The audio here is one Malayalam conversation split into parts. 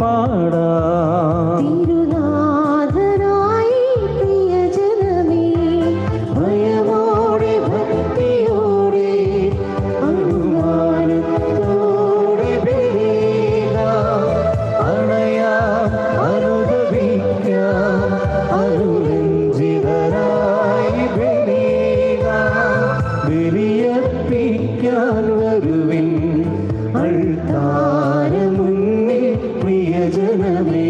പാടാം. തിരുനാഥനായി പ്രിയജനമേ, ഭയമോടെ ഭക്തിയോടെ അനുമാനത്തോടെ ബലിയിടാം. അണയാം അനുഭവിക്കാം അനുരഞ്ജിതരായി ബലിയിടാം. ബലിയർപ്പിക്കാൻ വരുവിൻ അൾത്താരമുന്നിൽ പ്രിയജനമേ,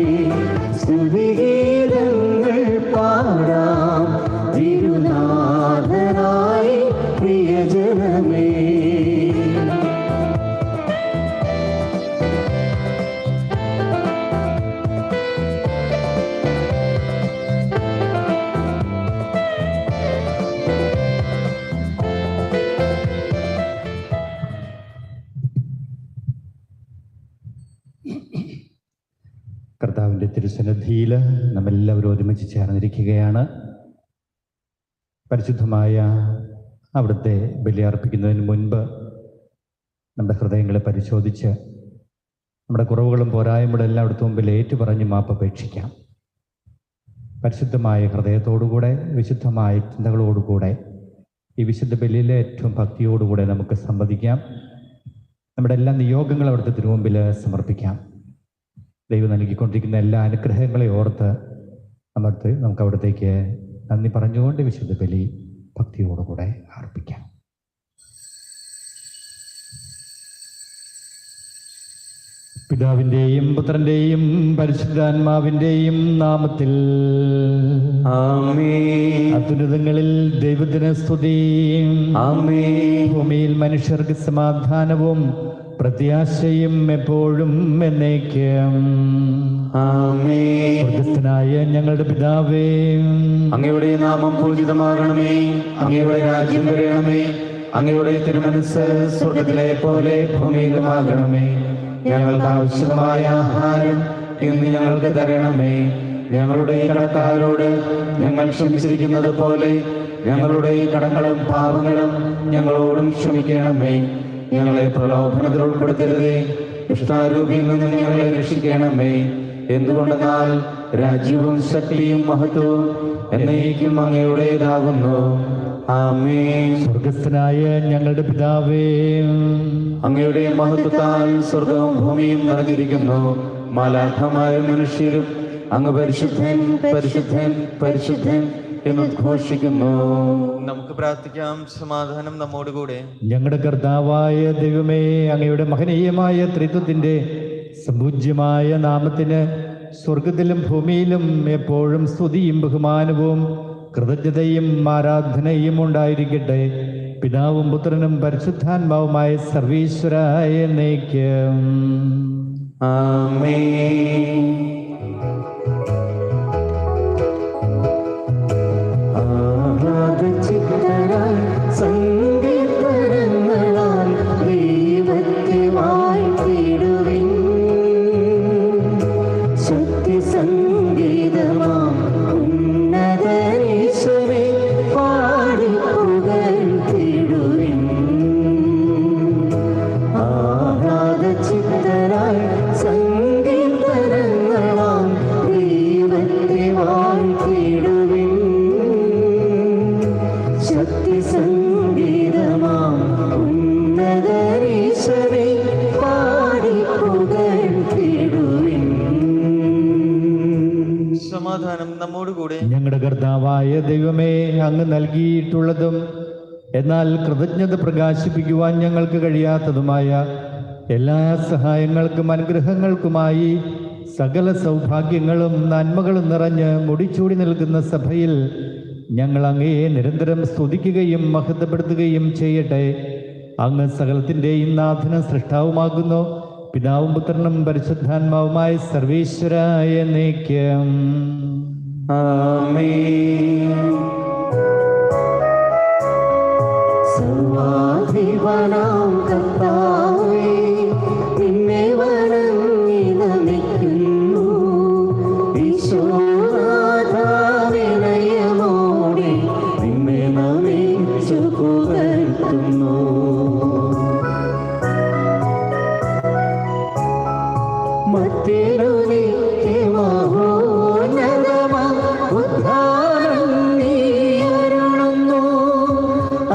സ്തുതിഗീതങ്ങൾ പാടാം തിരുനാഥനായി പ്രിയജനമേ. കർത്താവിൻ്റെ തിരുസന്നിധിയിൽ നമ്മെല്ലാവരും ഒരുമിച്ച് ചേർന്നിരിക്കുകയാണ്. പരിശുദ്ധമായ അവിടുത്തെ ബലിയർപ്പിക്കുന്നതിന് മുൻപ് നമ്മുടെ ഹൃദയങ്ങളെ പരിശോധിച്ച് നമ്മുടെ കുറവുകളും പോരായ്മകളും എല്ലാം അവിടുത്തെ മുമ്പിൽ ഏറ്റുപറഞ്ഞ് മാപ്പപേക്ഷിക്കാം. പരിശുദ്ധമായ ഹൃദയത്തോടുകൂടെ വിശുദ്ധമായ ചിന്തകളോടുകൂടെ ഈ വിശുദ്ധ ബലിയിലെ ഏറ്റവും ഭക്തിയോടുകൂടെ നമുക്ക് സംവദിക്കാം. നമ്മുടെ എല്ലാ നിയോഗങ്ങളും അവിടുത്തെ തിരുമുമ്പിൽ സമർപ്പിക്കാം. ദൈവം നൽകിക്കൊണ്ടിരിക്കുന്ന എല്ലാ അനുഗ്രഹങ്ങളെ ഓർത്ത് നമുക്ക് അവിടത്തേക്ക് നന്ദി പറഞ്ഞുകൊണ്ട് വിശുദ്ധ ബലി ഭക്തിയോടുകൂടെ അർപ്പിക്കാം. പിതാവിൻ്റെയും പുത്രൻ്റെയും പരിശുദ്ധാത്മാവിൻ്റെയും നാമത്തിൽ ആമേൻ. അത്യുന്നതങ്ങളിൽ ദൈവത്തിന് സ്തുതി. ആമേൻ. ഭൂമിയിൽ മനുഷ്യർക്ക് സമാധാനവും പ്രത്യാശയും എപ്പോഴും എന്നേക്കും. ആമേൻ. സ്വർഗ്ഗസ്ഥനായ ഞങ്ങളുടെ പിതാവേ, അങ്ങയുടെ നാമം പൂജിതമാകണമേ. അങ്ങയുടെ രാജ്യം വരണമേ. അങ്ങയുടെ തിരുമനസ്സ് സ്വർഗ്ഗത്തിലെ പോലെ ഭൂമിയിലുമാകണമേ. ഞങ്ങൾക്ക് ആവശ്യമായ ആഹാരം ഇന്ന് ഞങ്ങൾക്ക് തരണമേ. ഞങ്ങളുടെ കടക്കാരോട് ഞങ്ങൾ ക്ഷമിച്ചിരിക്കുന്നത് പോലെ ഞങ്ങളുടെ കടങ്ങളും പാപങ്ങളും ഞങ്ങളോടും ക്ഷമിക്കണമേ. ഞങ്ങളെ പ്രലോഭനത്തിൽ ഉൾപ്പെടുത്തരുതേ, ദുഷ്ടാരൂപിയിൽ നിന്ന് ഞങ്ങളെ രക്ഷിക്കണമേ. എന്തുകൊണ്ടെന്നാൽ രാജ്യവും ശക്തിയും മഹത്വവും എന്നേക്കും അങ്ങയുടേതാകുന്നു. ആമേൻ. സ്വർഗ്ഗസ്ഥനായ ഞങ്ങളുടെ പിതാവേ, അങ്ങയുടെ മഹത്വത്താൽ സ്വർഗവും ഭൂമിയും നിറഞ്ഞിരിക്കുന്നു. മാലാഖമാരും മനുഷ്യരും അങ്ങ് പരിശുദ്ധൻ പരിശുദ്ധൻ പരിശുദ്ധൻ എന്നുദ്ഘോഷിക്കുന്നു. നമുക്ക് പ്രാർത്ഥിക്കാം. സമാധാനം നമ്മോടുകൂടെ. ഞങ്ങളുടെ കർത്താവായ ദൈവമേ, അങ്ങയുടെ മഹനീയമായ ത്രിത്വത്തിൻ്റെ സമ്പൂജ്യമായ നാമത്തിന് സ്വർഗത്തിലും ഭൂമിയിലും എപ്പോഴും സ്തുതിയും ബഹുമാനവും കൃതജ്ഞതയും ആരാധനയും ഉണ്ടായിരിക്കട്ടെ. പിതാവും പുത്രനും പരിശുദ്ധാത്മാവുമായ സർവീശ്വരായ എന്നേക്കും. ആമേൻ. ആഹ്ലാദചിത്തരായി സങ്കീർത്തനങ്ങളാൽ ദൈവത്തെ വാഴ്ത്തിടുവിൻ. ശക്തി സംഗീതമാം ഉന്നതനീശ്വരെ പാടി പുകഴ്ത്തിടുവിൻ. ആഹ്ലാദചിത്തരായി സങ്കീർത്തനങ്ങളാൽ ദൈവത്തെ വാഴ്ത്തിടുവിൻ. ശക്തി സംഗീതമാം ഉന്നതനീശ്വരെ പാടി പുകഴ്ത്തിടുവിൻ. സമാധാനം നമ്മോടുകൂടെ. ഞങ്ങളുടെ കർത്താവായ ദൈവമേ, അങ്ങ് നൽകിയിട്ടുള്ളതും എന്നാൽ കൃതജ്ഞത പ്രകാശിപ്പിക്കുവാൻ ഞങ്ങൾക്ക് കഴിയാത്തതുമായ എല്ലാ സഹായങ്ങൾക്കും അനുഗ്രഹങ്ങൾക്കുമായി സകല സൗഭാഗ്യങ്ങളും നന്മകളും നിറഞ്ഞ് മുടിച്ചൂടി നിൽക്കുന്ന സഭയിൽ ഞങ്ങൾ അങ്ങയെ നിരന്തരം സ്തുതിക്കുകയും മഹത്വപ്പെടുത്തുകയും ചെയ്യട്ടെ. അങ്ങ് സകലത്തിൻ്റെയും നാഥനും സൃഷ്ടാവുമാകുന്നു. പിതാവും പുത്രനും പരിശുദ്ധാത്മാവുമായ സർവീശ്വരായ എന്നേക്കും. ആമേൻ. സർവാധിപനാം കർത്താവേ, നിന്നെ വണങ്ങി നമിക്കുന്നു. ഈശോനാഥാ, വിനയമോടെ നിന്നെ നമിച്ചു പുകഴ്ത്തുന്നു. മറ്റേനു നിത്യമഹോന്നതമാ ഉദ്ധാനം നീ അരുളുന്നു.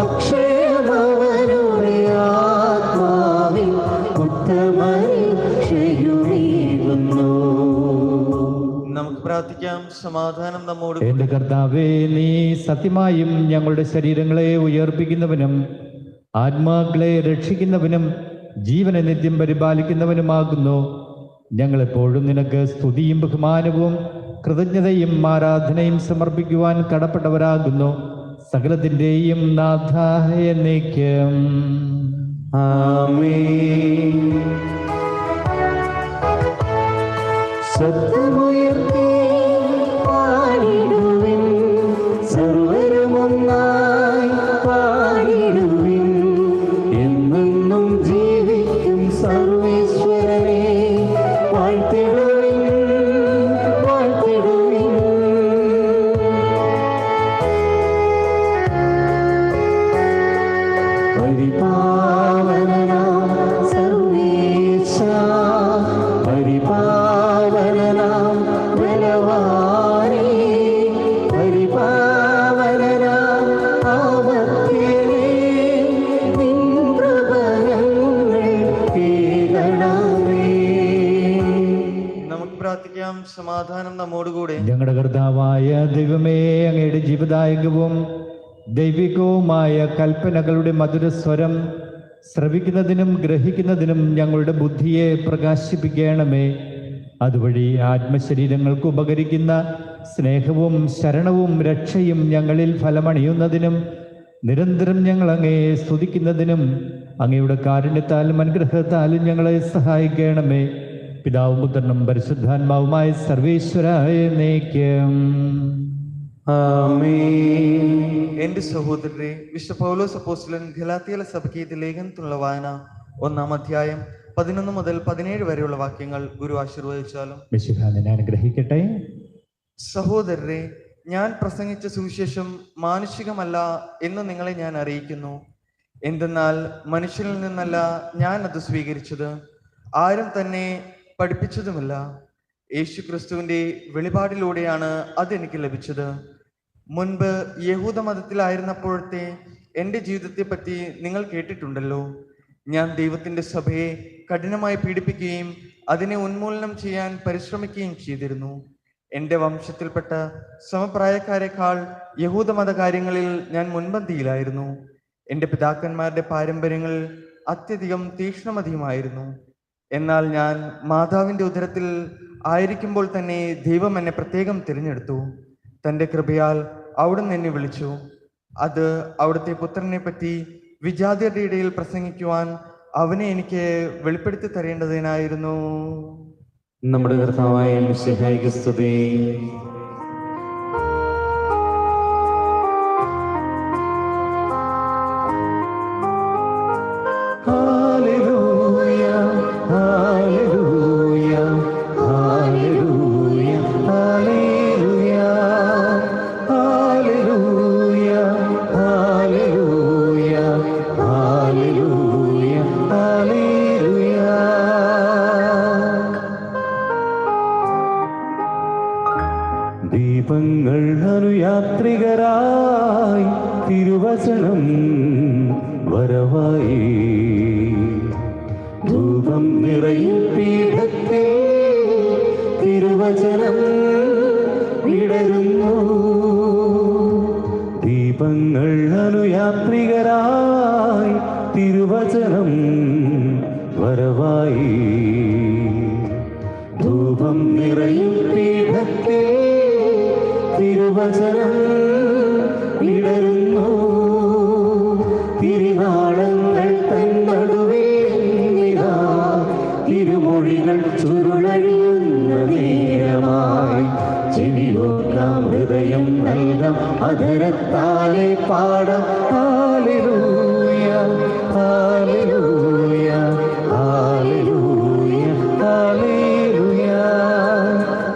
അക്ഷയമവരുടെ ആത്മാവിൽ ഉത്തമരക്ഷയുമേകുന്നു. നമുക്ക് പ്രാർത്ഥിക്കാം. സമാധാനം നമ്മോട് എന്റെ കർത്താവേ, നീ സത്യമായും ഞങ്ങളുടെ ശരീരങ്ങളെ ഉയർപ്പിക്കുന്നവനും ആത്മാക്കളെ രക്ഷിക്കുന്നവനും ജീവനെ നിത്യം പരിപാലിക്കുന്നവനുമാകുന്നു. ഞങ്ങളെപ്പോഴും നിനക്ക് സ്തുതിയും ബഹുമാനവും കൃതജ്ഞതയും ആരാധനയും സമർപ്പിക്കുവാൻ കടപ്പെട്ടവരാകുന്നു. സകലത്തിൻ്റെയും നാഥ എന്നേക്കും. ആമേൻ. ശബ്ദമുയർത്തി പാടിടുവിൻ, സർവരുമൊന്നായി പാടിടുവിൻ. എന്നെന്നും ജീവിക്കും സർവേശ്വരനെ വാഴ്ത്തിടുവിൻ, വാഴ്ത്തിടുവിൻ. പരിപാവനനാം സർവേശ, പരിപാവനനാം ബലവാനേ, പരിപാവനനാം ആവത്യനേ, നിൻ കൃപ ഞങ്ങൾ കേൾക്കണമേ. നമുക്ക് പ്രാർത്ഥിക്കാം. സമാധാനം നമ്മോടുകൂടെ. ഞങ്ങളുടെ കർത്താവായ ദൈവമേ, അങ്ങയുടെ ജീവദായകവും ദൈവികവുമായ കൽപ്പനകളുടെ മധുരസ്വരം ശ്രവിക്കുന്നതിനും ഗ്രഹിക്കുന്നതിനും ഞങ്ങളുടെ ബുദ്ധിയെ പ്രകാശിപ്പിക്കണമേ. അതുവഴി ആത്മശരീരങ്ങൾക്ക് ഉപകരിക്കുന്ന സ്നേഹവും ശരണവും രക്ഷയും ഞങ്ങളിൽ ഫലമണിയുന്നതിനും നിരന്തരം ഞങ്ങൾ അങ്ങയെ സ്തുതിക്കുന്നതിനും അങ്ങയുടെ കാരുണ്യത്താലും അനുഗ്രഹത്താലും ഞങ്ങളെ സഹായിക്കണമേ. പിതാവും പുത്രനും പരിശുദ്ധാത്മാവുമായ സർവേശ്വരായ എന്നേക്കും. ആമേൻ. എന്റെ സഹോദരരെ, വിശുദ്ധ പൗലോസ് അപ്പോസ്തലൻ ഗലാത്യയിലെ സഭയ്ക്ക് ഇത് ലേഖനത്തിലുള്ള വായന 1-ാം അധ്യായം 11 മുതൽ 17 വരെയുള്ള വാക്യങ്ങൾ ഗുരു ആശീർവദിച്ചാലും. മിശിഹാ നിന്നെ അനുഗ്രഹിക്കട്ടെ. സഹോദരരെ, ഞാൻ പ്രസംഗിച്ച സുവിശേഷം മാനുഷികമല്ല എന്ന് നിങ്ങളെ ഞാൻ അറിയിക്കുന്നു. എന്തെന്നാൽ മനുഷ്യനിൽ നിന്നല്ല ഞാൻ അത് സ്വീകരിച്ചത്, ആരും തന്നെ പഠിപ്പിച്ചതുമില്ല. യേശു ക്രിസ്തുവിന്റെ വെളിപാടിലൂടെയാണ് അതെനിക്ക് ലഭിച്ചത്. മുൻപ് യഹൂദ മതത്തിലായിരുന്നപ്പോഴത്തെ എൻ്റെ ജീവിതത്തെപ്പറ്റി നിങ്ങൾ കേട്ടിട്ടുണ്ടല്ലോ. ഞാൻ ദൈവത്തിൻ്റെ സഭയെ കഠിനമായി പീഡിപ്പിക്കുകയും അതിനെ ഉന്മൂലനം ചെയ്യാൻ പരിശ്രമിക്കുകയും ചെയ്തിരുന്നു. എൻ്റെ വംശത്തിൽപ്പെട്ട സമപ്രായക്കാരെക്കാൾ യഹൂദമത കാര്യങ്ങളിൽ ഞാൻ മുൻപന്തിയിലായിരുന്നു. എൻ്റെ പിതാക്കന്മാരുടെ പാരമ്പര്യങ്ങളിൽ അത്യധികം തീക്ഷ്ണമതിയുമായിരുന്നു. എന്നാൽ ഞാൻ മാതാവിൻ്റെ ഉദരത്തിൽ ആയിരിക്കുമ്പോൾ തന്നെ ദൈവം എന്നെ പ്രത്യേകം തിരഞ്ഞെടുത്തു. തൻ്റെ കൃപയാൽ അവിടുന്ന് എന്നെ വിളിച്ചു. അത് അവിടുത്തെ പുത്രനെ പറ്റി വിജാതിയരുടെ ഇടയിൽ പ്രസംഗിക്കുവാൻ അവനെ എനിക്ക് വെളിപ്പെടുത്തി തരേണ്ടതിനായിരുന്നു. നമ്മുടെ കർത്താവായ മിശിഹായ്ക്ക് സ്തുതി. Hallelujah, hallelujah, hallelujah, hallelujah, hallelujah, hallelujah, hallelujah, hallelujah. ദീപങ്ങൾ അനുയാത്രികരായി തിരുവചനം വരവായി, ധൂപം നിറയും പീഠത്തിൽ തിരുവചനം വിടരുന്നു. ദീപങ്ങൾ അനുയാത്രികരായി തിരുവചനം വരവായി, ധൂപം നിറയും പീഠത്തിൽ തിരുവചനം വിടരുന്നു. തിരുനാളങ്ങൾ തന്നടുവേന്നിതാ, തിരുമൊഴികൾ ചുരുളഴിയുന്ന നേരമായി. ചെവിയോർക്കാം, ഹൃദയം നൽകാം, അധരത്താലെ പാടാം. Hallelujah, hallelujah, hallelujah, hallelujah,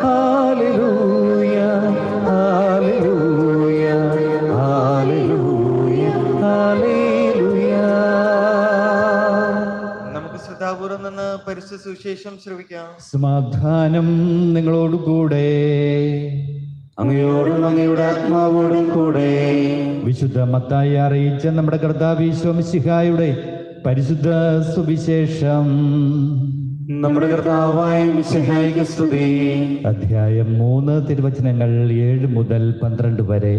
hallelujah, hallelujah, hallelujah, hallelujah. നമുക്ക് ശ്രദ്ധാപൂർവം നിന്ന് പരിശുദ്ധ സുവിശേഷം ശ്രവിക്കാം. സമാധാനം നിങ്ങളോടുകൂടെ. അങ്ങയോടും അങ്ങയുടെ ആത്മാവോടും കൂടെ. വിശുദ്ധ മത്തായി അറിയിച്ച നമ്മുടെ കർത്താവ് ഈശോ മിശിഹായുടെ പരിശുദ്ധ സുവിശേഷം. നമ്മുടെ കർത്താവായ മിശിഹായ്ക്ക് സ്തുതി. അധ്യായം 3 തിരുവചനങ്ങൾ 7 മുതൽ 12 വരെ.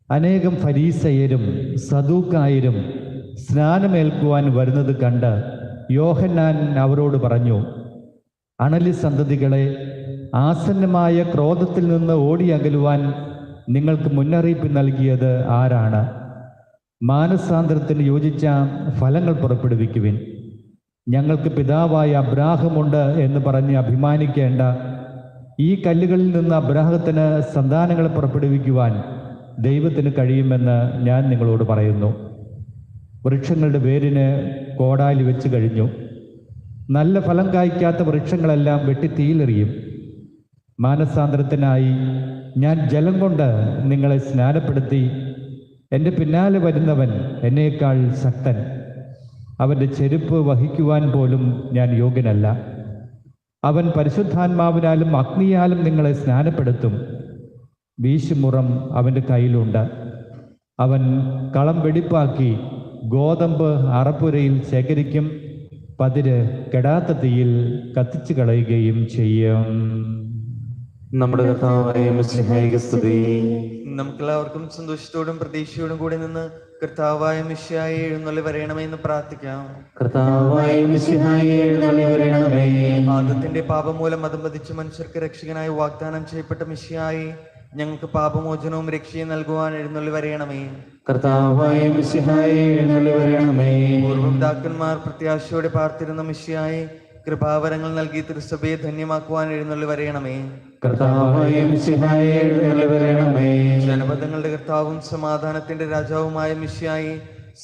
അനേകം ഫരീസയരും സദൂക്കായരും സ്നാനമേൽക്കുവാൻ വരുന്നത് കണ്ട് യോഹന്നാൻ അവരോട് പറഞ്ഞു, അണലി സന്തതികളെ, ആസന്നമായ ക്രോധത്തിൽ നിന്ന് ഓടിയകലുവാൻ നിങ്ങൾക്ക് മുന്നറിയിപ്പ് നൽകിയത് ആരാണ്? മാനസാന്തരത്തിന് യോജിച്ച ഫലങ്ങൾ പുറപ്പെടുവിക്കുവിൻ. ഞങ്ങൾക്ക് പിതാവായ അബ്രാഹമുണ്ട് എന്ന് പറഞ്ഞ് അഭിമാനിക്കേണ്ട. ഈ കല്ലുകളിൽ നിന്ന് അബ്രാഹത്തിന് സന്താനങ്ങളെ പുറപ്പെടുവിക്കുവാൻ ദൈവത്തിന് കഴിയുമെന്ന് ഞാൻ നിങ്ങളോട് പറയുന്നു. വൃക്ഷങ്ങളുടെ വേരിന് കോടാലി വെച്ച് കഴിഞ്ഞു. നല്ല ഫലം കായ്ക്കാത്ത വൃക്ഷങ്ങളെല്ലാം വെട്ടി തീയിലെറിയും. മാനസാന്തരത്തിനായി ഞാൻ ജലം കൊണ്ട് നിങ്ങളെ സ്നാനപ്പെടുത്തി. എൻ്റെ പിന്നാലെ വരുന്നവൻ എന്നേക്കാൾ ശക്തൻ. അവൻ്റെ ചെരുപ്പ് വഹിക്കുവാൻ പോലും ഞാൻ യോഗ്യനല്ല. അവൻ പരിശുദ്ധാത്മാവിനാലും അഗ്നിയാലും നിങ്ങളെ സ്നാനപ്പെടുത്തും. വീശുമുറം അവൻ്റെ കയ്യിലുണ്ട്. അവൻ കളം വെടിപ്പാക്കി ഗോതമ്പ് അറപ്പുരയിൽ ശേഖരിക്കും. പതിര് കെടാത്ത തീയിൽ കത്തിച്ചു കളയുകയും ചെയ്യും. നമ്മുടെ കർത്താവായ മിശിഹായ്ക്ക് സ്തുതി. നമുക്കെല്ലാവർക്കും സന്തോഷത്തോടും പ്രതീക്ഷയോടും കൂടി നിന്ന് കർത്താവായ മിശിഹായെ എഴുന്നള്ളി വരയണമെന്ന് പ്രാർത്ഥിക്കാം. കർത്താവായ മിശിഹായെ എഴുന്നള്ളി വരണമേ. ആദത്തിന്റെ പാപം മൂലം അധംപതിച്ച മനുഷ്യർക്ക് രക്ഷകനായി വാഗ്ദാനം ചെയ്യപ്പെട്ട മിശിഹായെ ഞങ്ങൾക്ക് പാപമോചനവും രക്ഷയും നൽകുവാൻ എഴുന്നള്ളി വരയണമേ. കർത്താവായ മിശിഹായെ എഴുന്നള്ളി വരണമേ. പൂർവ്വപിതാക്കന്മാർ പ്രത്യാശയോടെ പാർത്തിരുന്ന മിശിഹായെ കൃപാവരങ്ങൾ നൽകി തിരുസഭയെ ധന്യമാക്കുവാൻ എഴുന്നള്ളി വരയണമേ. കർത്താവായ മിശിഹായെ എഴുന്നള്ളി വരണമേ. ജനപദങ്ങളുടെ കർത്താവും സമാധാനത്തിന്റെ രാജാവുമായ മിശിഹായെ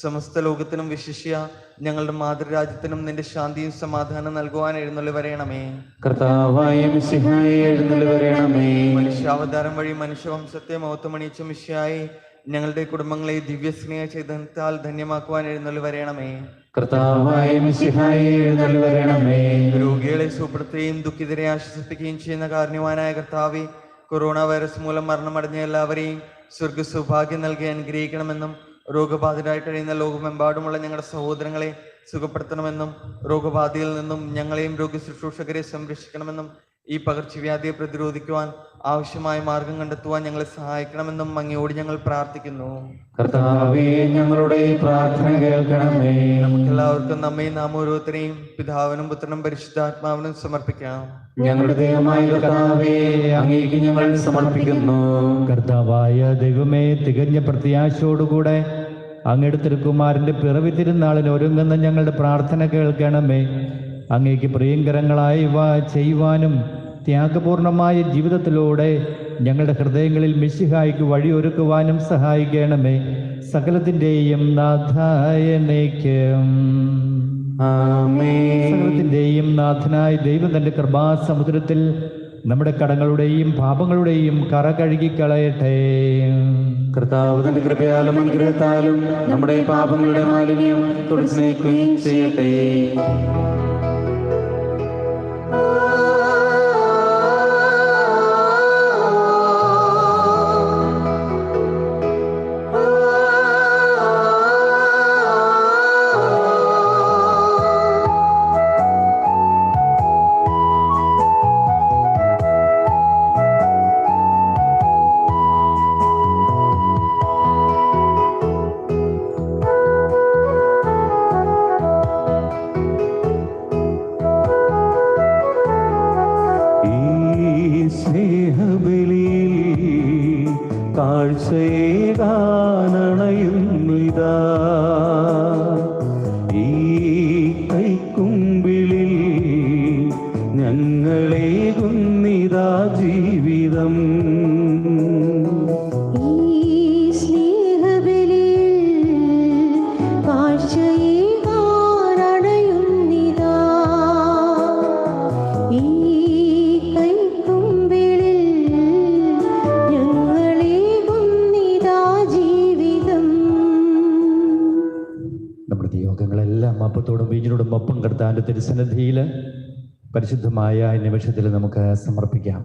സമസ്ത ലോകത്തിനും വിശിഷ്യ ഞങ്ങളുടെ മാതൃരാജ്യത്തിനും നിന്റെ ശാന്തിയും സമാധാനം നൽകുവാൻ എഴുന്നള്ളി വരയണമേ. കർത്താവായ മിശിഹായെ എഴുന്നള്ളി വരണമേ. മനുഷ്യാവതാരം വഴി മനുഷ്യവംശത്തെ മഹത്വമണിയിച്ച മിശിഹായെ ഞങ്ങളുടെ കുടുംബങ്ങളെ ദിവ്യസ്നേഹ ചൈതന്യത്താൽ ധന്യമാക്കുവാൻ എഴുന്നള്ളി വരയണമേ. കർത്താവായ മിശിഹായെ എഴുന്നള്ളി വരണമേ. രോഗികളെ സുഖപ്പെടുത്തുകയും ദുഃഖിതരെ ആശ്വസിപ്പിക്കുകയും ചെയ്യുന്ന കാരുണ്യവാനായ കർത്താവെ, കൊറോണ വൈറസ് മൂലം മരണമടഞ്ഞ എല്ലാവരെയും സ്വർഗ സൗഭാഗ്യം നൽകി അനുഗ്രഹിക്കണമെന്നും രോഗബാധിതരായി കഴിയുന്ന ലോകമെമ്പാടുമുള്ള ഞങ്ങളുടെ സഹോദരങ്ങളെ സുഖപ്പെടുത്തണമെന്നും രോഗബാധയിൽ നിന്നും ഞങ്ങളെയും രോഗശുശ്രൂഷകരെ സംരക്ഷിക്കണമെന്നും ഈ പകർച്ചവ്യാധിയെ പ്രതിരോധിക്കുവാൻ ആവശ്യമായ മാർഗം കണ്ടെത്തുവാൻ ഞങ്ങളെ സഹായിക്കണമെന്നും അങ്ങയോട് ഞങ്ങൾ പ്രാർത്ഥിക്കുന്നു. കർത്താവേ, ഞങ്ങളുടെ പ്രാർത്ഥന കേൾക്കണമേ. നമുക്കെല്ലാവർക്കും നമ്മയും നാം ഓരോരുത്തരെയും പിതാവിനും പുത്രനും പരിശുദ്ധാത്മാവിനും സമർപ്പിക്കാം. ഞങ്ങളുടെ ദൈവമായ കർത്താവേ, അങ്ങേക്ക് ഞങ്ങൾ സമർപ്പിക്കുന്നു. കർത്താവായ ദൈവമേ, തികഞ്ഞ പ്രത്യാശയോടുകൂടെ അങ്ങയുടെ തിരുക്കുമാരൻ്റെ പിറവി തിരുനാളിന് ഒരുങ്ങുന്ന ഞങ്ങളുടെ പ്രാർത്ഥന കേൾക്കണമേ. അങ്ങേക്ക് പ്രിയങ്കരങ്ങളായവ ചെയ്യുവാനും ത്യാഗപൂർണമായ ജീവിതത്തിലൂടെ ഞങ്ങളുടെ ഹൃദയങ്ങളിൽ മിശിഹായ്ക്ക് വഴിയൊരുക്കുവാനും സഹായിക്കണമേ. സകലത്തിൻ്റെയും നാഥായ എന്നേക്കും. ആമേൻ. സകലത്തിൻ്റെയും നാഥനായ ദൈവം തൻ്റെ കൃപാസമുദ്രത്തിൽ നമ്മുടെ കടങ്ങളുടെയും പാപങ്ങളുടെയും കറ കഴുകിക്കളയട്ടെ. കർത്താവ് തന്റെ കൃപയാലും അനുഗ്രഹത്താലും നമ്മുടെ പാപങ്ങളുടെ മാലിന്യം തുടച്ചു നീക്കുകയും ചെയ്യട്ടെ. കാഴ്ചയേകാനണയുന്നിതാ ഈ കൈക്കുമ്പിളിൽ ഞങ്ങളേകുന്നിതാ ജീവിതം. അപ്പത്തോടും വീഞ്ഞിനോടും ഒപ്പം കർത്താവിൻ്റെ തിരുസന്നിധിയിൽ പരിശുദ്ധമായ ഈ നിമിഷത്തിൽ നമുക്ക് സമർപ്പിക്കാം.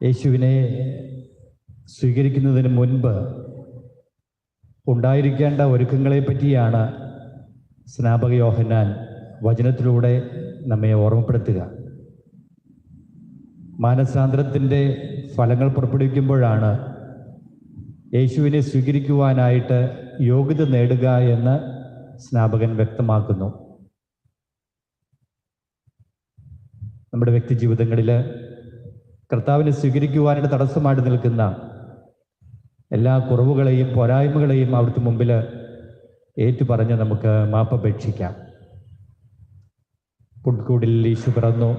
യേശുവിനെ സ്വീകരിക്കുന്നതിന് മുൻപ് ഉണ്ടായിരിക്കേണ്ട ഒരുക്കങ്ങളെ പറ്റിയാണ് സ്നാപക യോഹന്നാൻ വചനത്തിലൂടെ നമ്മെ ഓർമ്മപ്പെടുത്തുക. മാനസാന്തരത്തിൻ്റെ ഫലങ്ങൾ പുറപ്പെടുവിക്കുമ്പോഴാണ് യേശുവിനെ സ്വീകരിക്കുവാനായിട്ട് യോഗ്യത നേടുക എന്ന് സ്നാപകൻ വ്യക്തമാക്കുന്നു. നമ്മുടെ വ്യക്തി ജീവിതങ്ങളിൽ കർത്താവിനെ സ്വീകരിക്കുവാനായിട്ട് തടസ്സമായിട്ട് നിൽക്കുന്ന എല്ലാ കുറവുകളെയും പോരായ്മകളെയും അവിടുത്തെ മുമ്പിൽ ഏറ്റുപറഞ്ഞ് നമുക്ക് മാപ്പപേക്ഷിക്കാം. പുൽക്കൂടിൽ ഈശോ പിറന്നു.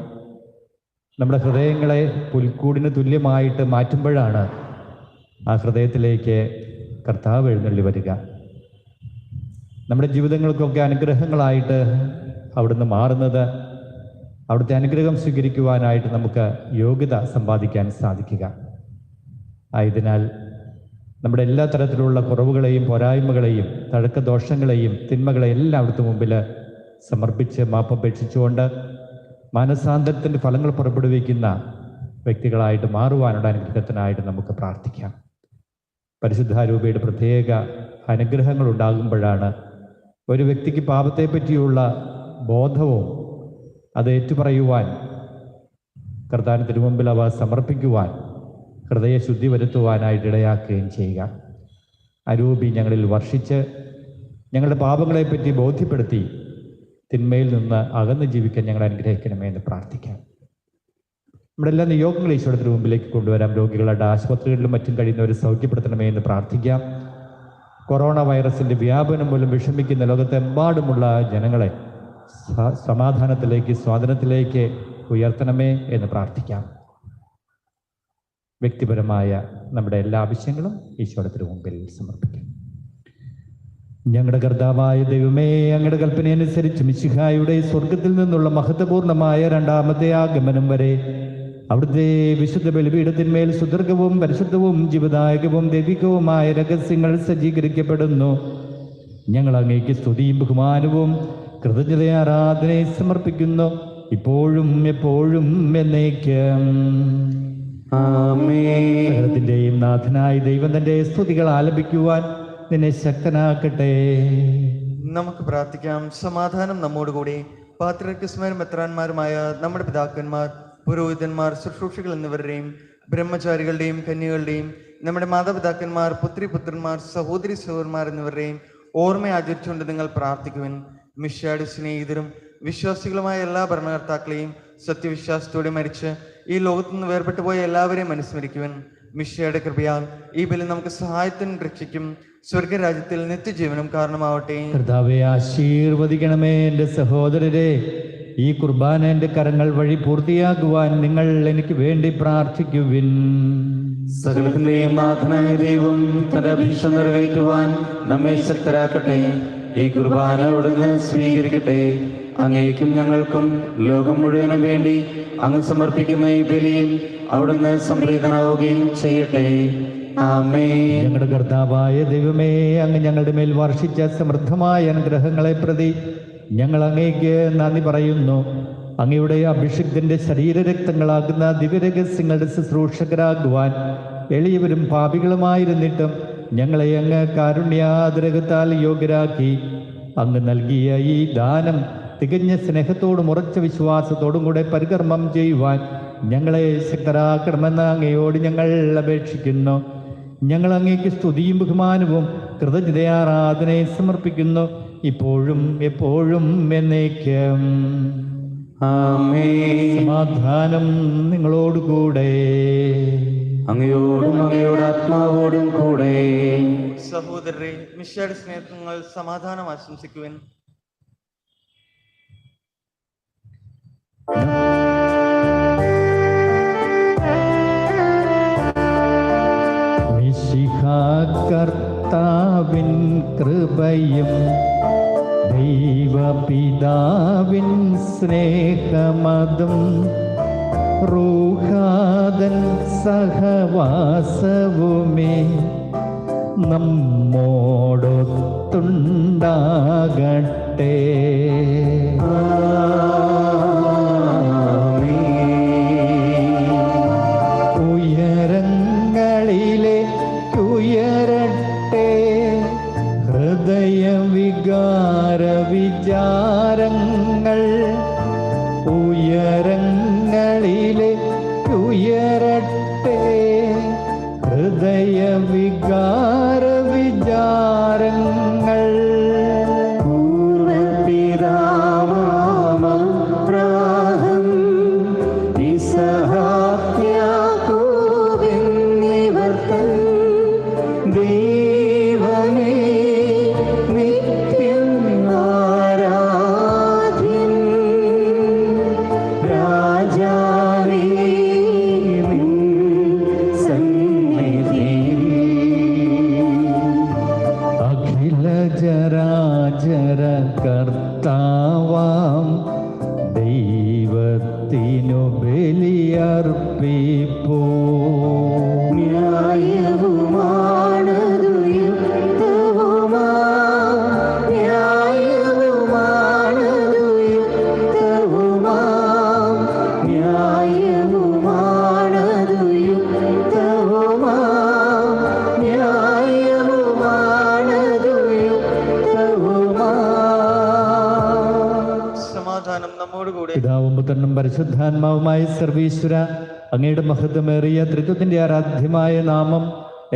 നമ്മുടെ ഹൃദയങ്ങളെ പുൽക്കൂടിന് തുല്യമായിട്ട് മാറ്റുമ്പോഴാണ് ആ ഹൃദയത്തിലേക്ക് കർത്താവ് എഴുന്നള്ളി വരിക. നമ്മുടെ ജീവിതങ്ങൾക്കൊക്കെ അനുഗ്രഹങ്ങളായിട്ട് അവിടുന്ന് മാറുന്നത് അവിടുത്തെ അനുഗ്രഹം സ്വീകരിക്കുവാനായിട്ട് നമുക്ക് യോഗ്യത സമ്പാദിക്കാൻ സാധിക്കുക. ആയതിനാൽ നമ്മുടെ എല്ലാ തരത്തിലുള്ള കുറവുകളെയും പോരായ്മകളെയും തഴക്കദോഷങ്ങളെയും തിന്മകളെയും എല്ലാം അവിടുത്തെ മുമ്പിൽ സമർപ്പിച്ച് മാപ്പപേക്ഷിച്ചുകൊണ്ട് മാനസാന്തരത്തിൻ്റെ ഫലങ്ങൾ പുറപ്പെടുവിക്കുന്ന വ്യക്തികളായിട്ട് മാറുവാനുള്ള അനുഗ്രഹത്തിനായിട്ട് നമുക്ക് പ്രാർത്ഥിക്കാം. പരിശുദ്ധാരൂപയുടെ പ്രത്യേക അനുഗ്രഹങ്ങൾ ഉണ്ടാകുമ്പോഴാണ് ഒരു വ്യക്തിക്ക് പാപത്തെ പറ്റിയുള്ള ബോധവും അത് ഏറ്റുപറയുവാൻ, കർത്താവിന് തിരുമുമ്പിൽ അവ സമർപ്പിക്കുവാൻ, ഹൃദയശുദ്ധി വരുത്തുവാനായിട്ട് ഇടയാക്കുകയും ചെയ്യുക. അരൂപി ഞങ്ങളിൽ വർഷിച്ച് ഞങ്ങളുടെ പാപങ്ങളെപ്പറ്റി ബോധ്യപ്പെടുത്തി തിന്മയിൽ നിന്ന് അകന്ന് ജീവിക്കാൻ ഞങ്ങളെ അനുഗ്രഹിക്കണമേ എന്ന് പ്രാർത്ഥിക്കാം. നമ്മുടെ എല്ലാ നിയോഗങ്ങളും ഈശോയുടെ മുമ്പിലേക്ക് കൊണ്ടുവരാം. രോഗികളുടെ ആശുപത്രികളിലും മറ്റും കഴിയുന്നവർ സൗഖ്യപ്പെടുത്തണമേ എന്ന് പ്രാർത്ഥിക്കാം. കൊറോണ വൈറസിൻ്റെ വ്യാപനം മൂലം വിഷമിക്കുന്ന ലോകത്തെമ്പാടുമുള്ള ജനങ്ങളെ സമാധാനത്തിലേക്ക്, സ്വാതന്ത്ര്യത്തിലേക്ക് ഉയർത്തണമേ എന്ന് പ്രാർത്ഥിക്കാം. വ്യക്തിപരമായ നമ്മുടെ എല്ലാ ആവശ്യങ്ങളും ഈശോയുടെ മുമ്പിൽ സമർപ്പിക്കാം. ഞങ്ങളുടെ കർത്താവായ ദൈവമേ, അങ്ങയുടെ കൽപ്പനയനുസരിച്ച് മിശിഹായുടെ സ്വർഗത്തിൽ നിന്നുള്ള മഹത്വപൂർണമായ രണ്ടാമത്തെ ആഗമനം വരെ അവിടുത്തെ വിശുദ്ധ ബലിപീഠത്തിന്മേൽ സുദീർഘവും പരിശുദ്ധവും ജീവദായകവും ദൈവികവുമായ രഹസ്യങ്ങൾ സജ്ജീകരിക്കപ്പെടുന്നു. ഞങ്ങൾ അങ്ങേക്ക് സ്തുതിയും ബഹുമാനവും കൃതജ്ഞതയും ആരാധനയും സമർപ്പിക്കുന്നു, ഇപ്പോഴും എപ്പോഴും എന്നേക്കും. സകലത്തിന്റെയും നാഥനായ ദൈവം തന്റെ സ്തുതികൾ ആലപിക്കുവാൻ നിന്നെ ശക്തനാക്കട്ടെ. നമുക്ക് പ്രാർത്ഥിക്കാം. സമാധാനം നമ്മോടുകൂടി. പാത്രിയർക്കീസുമാരും മെത്രാന്മാരുമായ നമ്മുടെ പിതാക്കന്മാർ, പുരോഹിതന്മാർ, ശുശ്രൂഷകൾ എന്നിവരുടെയും ബ്രഹ്മചാരികളുടെയും കന്യകളുടെയും നമ്മുടെ മാതാപിതാക്കന്മാർ, പുത്രിപുത്രന്മാർ, സഹോദരി സഹോദരന്മാർ എന്നിവരുടെയും ഓർമ്മ ആചരിച്ചുകൊണ്ട് നിങ്ങൾ പ്രാർത്ഥിക്കുവിൻ. മിശിഹായുടെ സ്നേഹിതരും വിശ്വാസികളുമായ എല്ലാ ഭരണകർത്താക്കളെയും സത്യവിശ്വാസത്തോടെ മരിച്ച് ഈ ലോകത്തു നിന്ന് വേർപെട്ടു പോയ എല്ലാവരെയും അനുസ്മരിക്കുവിൻ. മിശിഹായുടെ കൃപയാൽ ഈ ബലി നമുക്ക് സഹായത്തിനും രക്ഷയ്ക്കും സ്വർഗരാജ്യത്തിൽ നിത്യജീവനും കാരണമാവട്ടെ. കർത്താവേ, ആശീർവദിക്കണമേ. എൻ്റെ സഹോദരരെ, ഈ കുർബാന എൻ്റെ കരങ്ങൾ വഴി പൂർത്തിയാക്കുവാൻ നിങ്ങൾ എനിക്ക് വേണ്ടി പ്രാർത്ഥിക്കുവിൻ. സകലത്തിന്റെയും നാഥനായ ദൈവം തന്റെ അപേക്ഷ നിറവേറ്റുവാൻ നമ്മെ ശക്തരാക്കട്ടെ. ഈ കുർബാന അവിടുന്ന് സ്വീകരിക്കട്ടെ. അങ്ങേക്കും ഞങ്ങൾക്കും ലോകം മുഴുവനും വേണ്ടി അങ്ങ് സമർപ്പിക്കുന്ന ഈ ബലിയിൽ അവിടുന്ന് സംപ്രീതനാവുകയും ചെയ്യട്ടെ. ആമേൻ. ഞങ്ങളുടെ കർത്താവായ ദൈവമേ, അങ്ങ് ഞങ്ങളുടെ മേൽ വർഷിച്ച സമൃദ്ധമായ അനുഗ്രഹങ്ങളെ പ്രതി ഞങ്ങൾ അങ്ങേക്ക് നന്ദി പറയുന്നു. അങ്ങയുടെ അഭിഷിക്തന്റെ ശരീരരക്തങ്ങളാകുന്ന ദിവ്യരഹസ്യങ്ങളുടെ ശുശ്രൂഷകരാകുവാൻ എളിയവരും പാപികളുമായിരുന്നിട്ടും ഞങ്ങളെ അങ്ങ് കാരുണ്യാതിരകത്താൽ യോഗ്യരാക്കി. അങ്ങ് നൽകിയ ഈ ദാനം തികഞ്ഞ സ്നേഹത്തോടും ഉറച്ച വിശ്വാസത്തോടും കൂടെ പരികർമ്മം ചെയ്യുവാൻ ഞങ്ങളെ ശക്തരാക്കണമെന്ന് അങ്ങയോട് ഞങ്ങൾ അപേക്ഷിക്കുന്നു. ഞങ്ങൾ അങ്ങേക്ക് സ്തുതിയും ബഹുമാനവും കൃതജ്ഞതയാരാധനയും സമർപ്പിക്കുന്നു, ഇപ്പോഴും എപ്പോഴും എന്നേക്കും. ആമേൻ. സമാധാനം നിങ്ങളോടുകൂടെ. അങ്ങയോടും അങ്ങയുടെ ആത്മാവോടും കൂടെ. സഹോദരരെ, മിശിഹായുടെ സ്നേഹത്തിൽ നിങ്ങൾ സമാധാനം ആശംസിക്കുവിൻ. കർത്താവിൻ കൃപയും ദൈവപിതാവിൻ സ്നേഹമതും റൂഹാദൻ സഹവാസവുമേ നമ്മോടൊത്തുണ്ടാകട്ടെ. ഉയരങ്ങളിലെ ഉയരട്ടെ ഹൃദയ വികാര വിചാരങ്ങൾ. പൂർവ്വപിതാവാമബ്രാഹം ഇസഹാക്ക് യാക്കോബ് എന്നിവർ തൻ ദൈവമേ നിത്യം ആരാധ്യൻ. രാജാവേ നിൻ സന്നിധിയിൽ അഖില ചരാചര കർത്താവാം ദൈവത്തിനു ബലിയർപ്പിപ്പോ. ന്യായവുമാണതു യുക്തവുമാ, ന്യായവുമാണതു യുക്തവുമാ, ന്യായവുമാണതു യുക്തവുമാ, ന്യായവുമാണതു യുക്തവുമാ. സമാധാനം നമ്മോടുകൂടെ. പിതാവും പുത്രനും പരിശുദ്ധാത്മാവുമായ സർവീശ്വര, അങ്ങയുടെ മഹത്വമേറിയ ത്രിത്വത്തിന്റെ ആരാധ്യമായ നാമം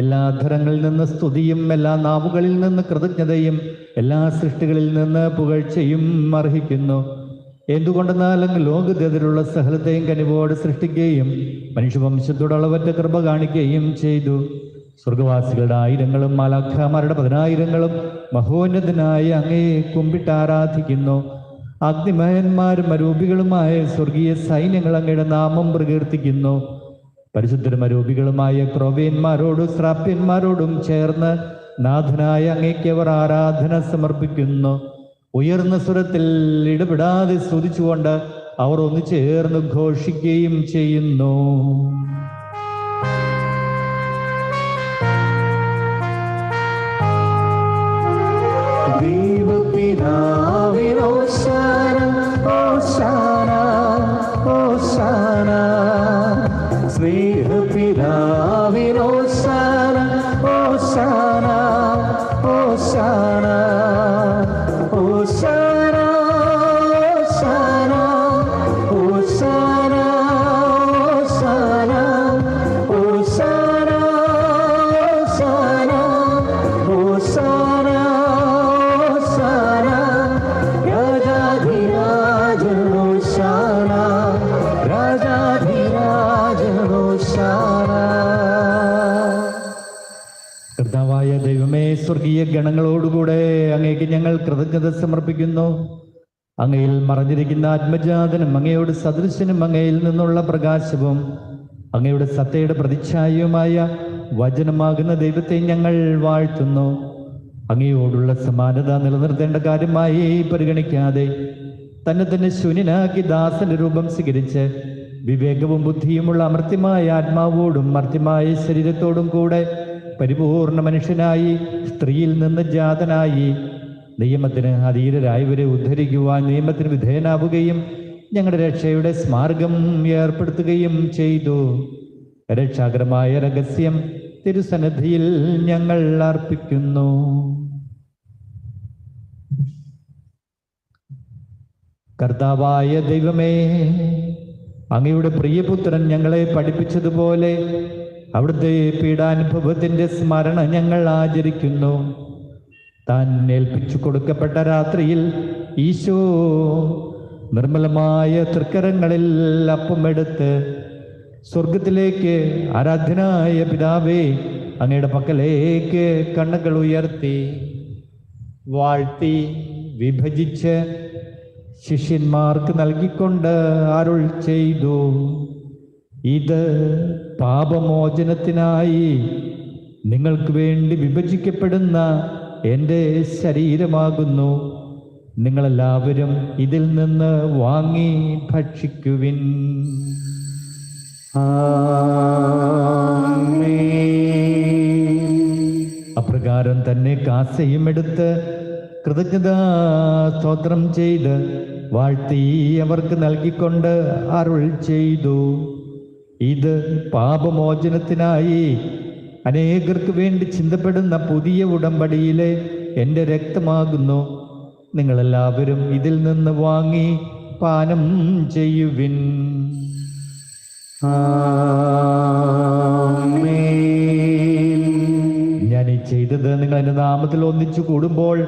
എല്ലാ അധരങ്ങളിൽ നിന്ന് സ്തുതിയും എല്ലാ നാവുകളിൽ നിന്ന് കൃതജ്ഞതയും എല്ലാ സൃഷ്ടികളിൽ നിന്ന് പുകഴ്ചയും അർഹിക്കുന്നു. എന്തുകൊണ്ടെന്നാൽ അങ്ങ് ലോകത്തിലുള്ള സകലത്തെയും കനിവോട് സൃഷ്ടിക്കുകയും മനുഷ്യവംശത്തോട് അളവറ്റ കൃപ കാണിക്കുകയും ചെയ്തു. സ്വർഗവാസികളുടെ ആയിരങ്ങളും മാലാഖമാരുടെ 10,000-ങ്ങളും മഹോന്നതനായ അങ്ങയെ കുമ്പിട്ട് ആരാധിക്കുന്നു. അഗ്നിമയന്മാരും അരൂപികളുമായ സ്വർഗീയ സൈന്യങ്ങൾ അങ്ങയുടെ നാമം പ്രകീർത്തിക്കുന്നു. പരിശുദ്ധരും അരൂപികളുമായ ക്രോവേന്മാരോടും ശ്രാപ്യന്മാരോടും ചേർന്ന് നാഥനായ അങ്ങേക്ക് അവർ ആരാധന സമർപ്പിക്കുന്നു. ഉയർന്ന സ്വരത്തിൽ ഇടപെടാതെ സ്തുതിച്ചുകൊണ്ട് അവർ ഒന്ന് ചേർന്ന് ഘോഷിക്കുകയും ചെയ്യുന്നു. ദൈവപിതാവിന് ഹോശാന, ഹോശാന, ഹോശാന. സ്നേഹപിതാവിന് ഹോശാന, ഹോശാന, ഹോശാന, ഹോശാന, ഹോശാന, ഹോശാന, ഹോശാന, ഹോശാന, ഹോശാന, ഹോശാന. കർത്താവായ ദൈവമേ, സ്വർഗീയ ഗണങ്ങളോടുകൂടെ അങ്ങേക്ക് ഞങ്ങൾ കൃതജ്ഞത സമർപ്പിക്കുന്നു. അങ്ങയിൽ മറഞ്ഞിരിക്കുന്ന ആത്മജാതനും അങ്ങയോട് സദൃശനും അങ്ങയിൽ നിന്നുള്ള പ്രകാശവും അങ്ങയുടെ സത്തയുടെ പ്രതിച്ഛായയുമായ വചനമാകുന്ന ദൈവത്തെ ഞങ്ങൾ വാഴ്ത്തുന്നു. അങ്ങയോടുള്ള സമാനത നിലനിർത്തേണ്ട കാര്യമായി പരിഗണിക്കാതെ തന്നെ ശൂന്യനാക്കി ദാസന്റെ രൂപം സ്വീകരിച്ച് വിവേകവും ബുദ്ധിയുമുള്ള അമർത്യമായ ആത്മാവോടും മർത്യമായ ശരീരത്തോടും കൂടെ പരിപൂർണ മനുഷ്യനായി സ്ത്രീയിൽ നിന്ന് ജാതനായി നിയമത്തിന് അധീരരായവരെ ഉദ്ധരിക്കുവാൻ നിയമത്തിന് വിധേയനാവുകയും ഞങ്ങളുടെ രക്ഷയുടെ സ്മാർഗം ഏർപ്പെടുത്തുകയും ചെയ്തു. രക്ഷാകരമായ രഹസ്യം തിരുസന്നിധിയിൽ ഞങ്ങൾ അർപ്പിക്കുന്നു. കർത്താവായ ദൈവമേ, അങ്ങയുടെ പ്രിയപുത്രൻ ഞങ്ങളെ പഠിപ്പിച്ചതുപോലെ അവിടുത്തെ പീഡാനുഭവത്തിന്റെ സ്മരണ ഞങ്ങൾ ആചരിക്കുന്നു. താൻ ഏൽപ്പിച്ചു കൊടുക്കപ്പെട്ട രാത്രിയിൽ ഈശോ നിർമ്മലമായ തൃക്കരങ്ങളിൽ അപ്പമെടുത്ത് സ്വർഗത്തിലേക്ക് ആരാധ്യനായ പിതാവേ അങ്ങയുടെ പക്കലേക്ക് കണ്ണുകൾ ഉയർത്തി വാഴ്ത്തി വിഭജിച്ച് ശിഷ്യന്മാർക്ക് നൽകിക്കൊണ്ട് അരുൾ ചെയ്തു, ഇത് പാപമോചനത്തിനായി നിങ്ങൾക്ക് വേണ്ടി വിഭജിക്കപ്പെടുന്ന എൻ്റെ ശരീരമാകുന്നു. നിങ്ങളെല്ലാവരും ഇതിൽ നിന്ന് വാങ്ങി ഭക്ഷിക്കുവിൻ. അപ്രകാരം തന്നെ കാസയും എടുത്ത് കൃതജ്ഞതാ സ്തോത്രം ചെയ്ത് വാഴ്ത്തി അവർക്ക് നൽകിക്കൊണ്ട് അരുൾ ചെയ്തു, ഇത് പാപമോചനത്തിനായി അനേകർക്ക് വേണ്ടി ചിന്തപ്പെടുന്ന പുതിയ ഉടമ്പടിയിലെ എൻ്റെ രക്തമാകുന്നു. നിങ്ങളെല്ലാവരും ഇതിൽ നിന്ന് വാങ്ങി പാനം ചെയ്യുവിൻ. ഞാൻ ഈ ചെയ്തത് നിങ്ങൾ എൻ്റെ നാമത്തിൽ ഒന്നിച്ചു കൂടുമ്പോൾ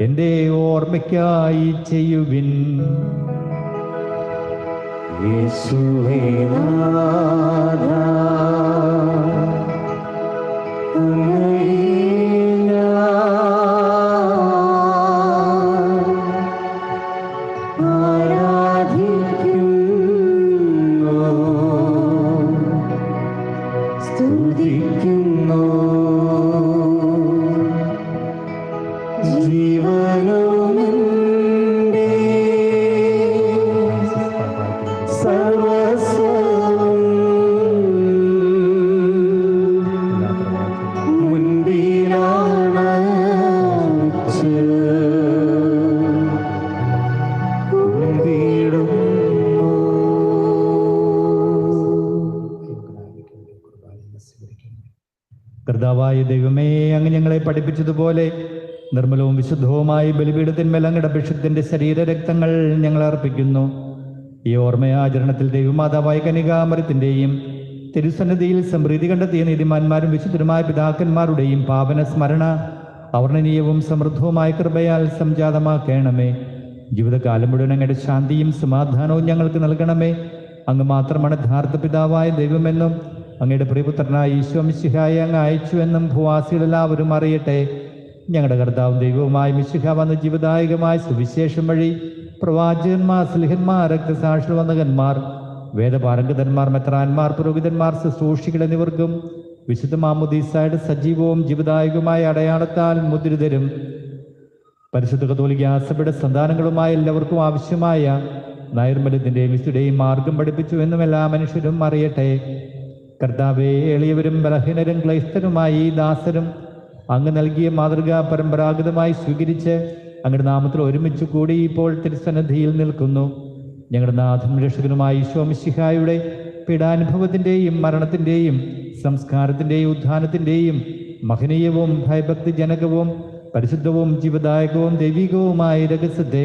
എൻ്റെ ഓർമ്മയ്ക്കായി ചെയ്യുവിൻ. യേശുവേ നാഥാ, സ്തുതിക്കുന്നു. ജീവനുമെന്റെ സർവസ്വം മുൻപിലാണ് കർത്താവായ ദൈവമേ, അങ്ങ് ഞങ്ങളെ പഠിപ്പിച്ചതുപോലെ നിർമ്മലവും വിശുദ്ധവുമായി ബലിപീഠത്തിന്മേൽ അങ്ങയുടെ അഭിഷിക്തന്റെ ശരീരരക്തങ്ങൾ ഞങ്ങൾ അർപ്പിക്കുന്നു. ഈ ഓർമ്മയാചരണത്തിൽ ദൈവമാതാവായ കനികാമരത്തിൻ്റെയും തിരുസന്നിധിയിൽ സമൃദ്ധി കണ്ടെത്തിയ നീതിമാന്മാരും വിശുദ്ധരുമായ പിതാക്കന്മാരുടെയും പാവന സ്മരണ അവർണ്ണനീയവും സമൃദ്ധവുമായ കൃപയാൽ സംജാതമാക്കണമേ. ജീവിതകാലം മുഴുവൻ അങ്ങയുടെ ശാന്തിയും സമാധാനവും ഞങ്ങൾക്ക് നൽകണമേ. അങ്ങ് മാത്രമാണ് യഥാർത്ഥ പിതാവായ ദൈവമെന്നും അങ്ങയുടെ പ്രിയപുത്രനായ ഈശോ മിശിഹായെ അങ്ങ് അയച്ചുവെന്നും ഭൂവാസികളെല്ലാവരും അറിയട്ടെ. ഞങ്ങളുടെ കർത്താവും ദൈവവുമായ മിശിഹ വന്ന ജീവദായകമായ സുവിശേഷം വഴി പ്രവാചകന്മാർ, സ്ലിഹന്മാർ, രക്തസാക്ഷികൾ, വന്ദകന്മാർ, വേദപാരംഗതന്മാർ, മെത്രാന്മാർ, പുരോഹിതന്മാർ, ശുശ്രൂഷികൾ എന്നിവർക്കും വിശുദ്ധ മാമോദീസായുടെ സജീവവും ജീവദായകമായ അടയാളത്താൽ മുദ്രിതരും പരിശുദ്ധ കത്തോലിക്ക സഭയുടെ സന്താനങ്ങളുമായ എല്ലാവർക്കും ആവശ്യമായ നൈർമല്യത്തിൻ്റെയും വിശുദ്ധയുടെയും മാർഗം പഠിപ്പിച്ചു എന്നും എല്ലാ മനുഷ്യരും അറിയട്ടെ. കർത്താവേ, എളിയവരും ബലഹീനരും ക്ലൈസ്തരുമായി ഈ ദാസരും അങ്ങ് നൽകിയ മാതൃക പരമ്പരാഗതമായി സ്വീകരിച്ച് അങ്ങയുടെ നാമത്തിൽ ഒരുമിച്ച് കൂടി ഇപ്പോൾ തിരുസന്നിധിയിൽ നിൽക്കുന്നു. ഞങ്ങളുടെ നാഥൻ രക്ഷകനുമായ ഈശോ മിശിഹായുടെ പീഡാനുഭവത്തിൻ്റെയും മരണത്തിൻ്റെയും സംസ്കാരത്തിൻ്റെയും ഉത്ഥാനത്തിൻ്റെയും മഹനീയവും ഭയഭക്തിജനകവും പരിശുദ്ധവും ജീവദായകവും ദൈവികവുമായ രഹസ്യത്തെ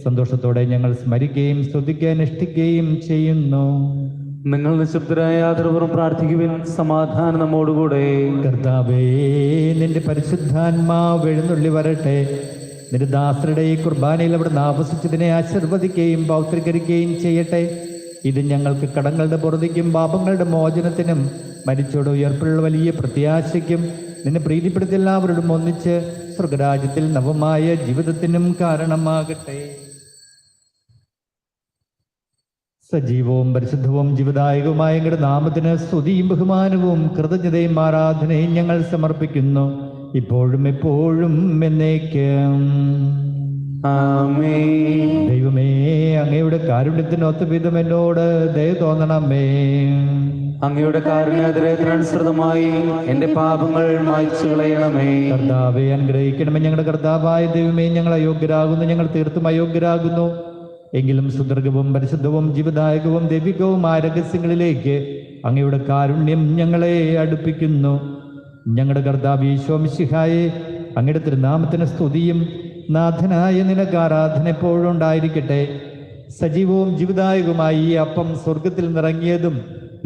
സന്തോഷത്തോടെ ഞങ്ങൾ സ്മരിക്കുകയും സ്തുതിക്കുകയും അനുഷ്ഠിക്കുകയും ചെയ്യുന്നു. നിങ്ങൾ നിശബ്ദരായ ആദരപൂർവ്വം പ്രാർത്ഥിക്കുവിൻ. സമാധാനം നമ്മോടുകൂടെ. കർത്താവേ, നിന്റെ പരിശുദ്ധാത്മാവ് എഴുന്നള്ളി വരട്ടെ. നിന്റെ ദാസരുടെ ഈ കുർബാനയിൽ അവിടെ ആവസിച്ചതിനെ ആശീർവദിക്കുകയും പൗത്രീകരിക്കുകയും ചെയ്യട്ടെ. ഇത് ഞങ്ങൾക്ക് കടങ്ങളുടെ പുറത്തേക്കും പാപങ്ങളുടെ മോചനത്തിനും മരിച്ചോട് ഉയർപ്പുള്ള വലിയ പ്രത്യാശയ്ക്കും നിന്നെ പ്രീതിപ്പെടുത്തി എല്ലാവരോടും ഒന്നിച്ച് സ്വർഗരാജ്യത്തിൽ നവമായ ജീവിതത്തിനും കാരണമാകട്ടെ. സജീവവും പരിശുദ്ധവും ജീവദായകവുമായ അങ്ങയുടെ നാമത്തിന് സ്തുതിയും ബഹുമാനവും കൃതജ്ഞതയും ആരാധനയും ഞങ്ങൾ സമർപ്പിക്കുന്നു, ഇപ്പോഴും എപ്പോഴും എന്നേക്കും. ആമേൻ. ദൈവമേ, അങ്ങയുടെ കാരുണ്യത്തിനൊത്ത വിധം എന്നോട് ദയ തോന്നണമേ. അങ്ങയുടെ കാരുണ്യാതിരേഖനുസൃതമായി എന്റെ പാപങ്ങൾ മായ്ച്ചു കളയണമേ. കർത്താവെ, അനുഗ്രഹിക്കണമേ. ഞങ്ങളുടെ കർത്താവായ ദൈവമേ, ഞങ്ങൾ അയോഗ്യരാകുന്നു, ഞങ്ങൾ തീർത്തും അയോഗ്യരാകുന്നു. എങ്കിലും സുദീർഘവും പരിശുദ്ധവും ജീവദായകവും ദൈവികവുമായ രഹസ്യങ്ങളിലേക്ക് അങ്ങയുടെ കാരുണ്യം ഞങ്ങളെ അടുപ്പിക്കുന്നു. ഞങ്ങളുടെ കർത്താവ് ഈശോ മിശിഹായെ, അങ്ങയുടെ തിരുനാമത്തിന് സ്തുതിയും നാഥനായ നിനക്ക് ആരാധന എപ്പോഴും ഉണ്ടായിരിക്കട്ടെ. സജീവവും ജീവദായകവുമായി ഈ അപ്പം സ്വർഗത്തിൽ നിറങ്ങിയതും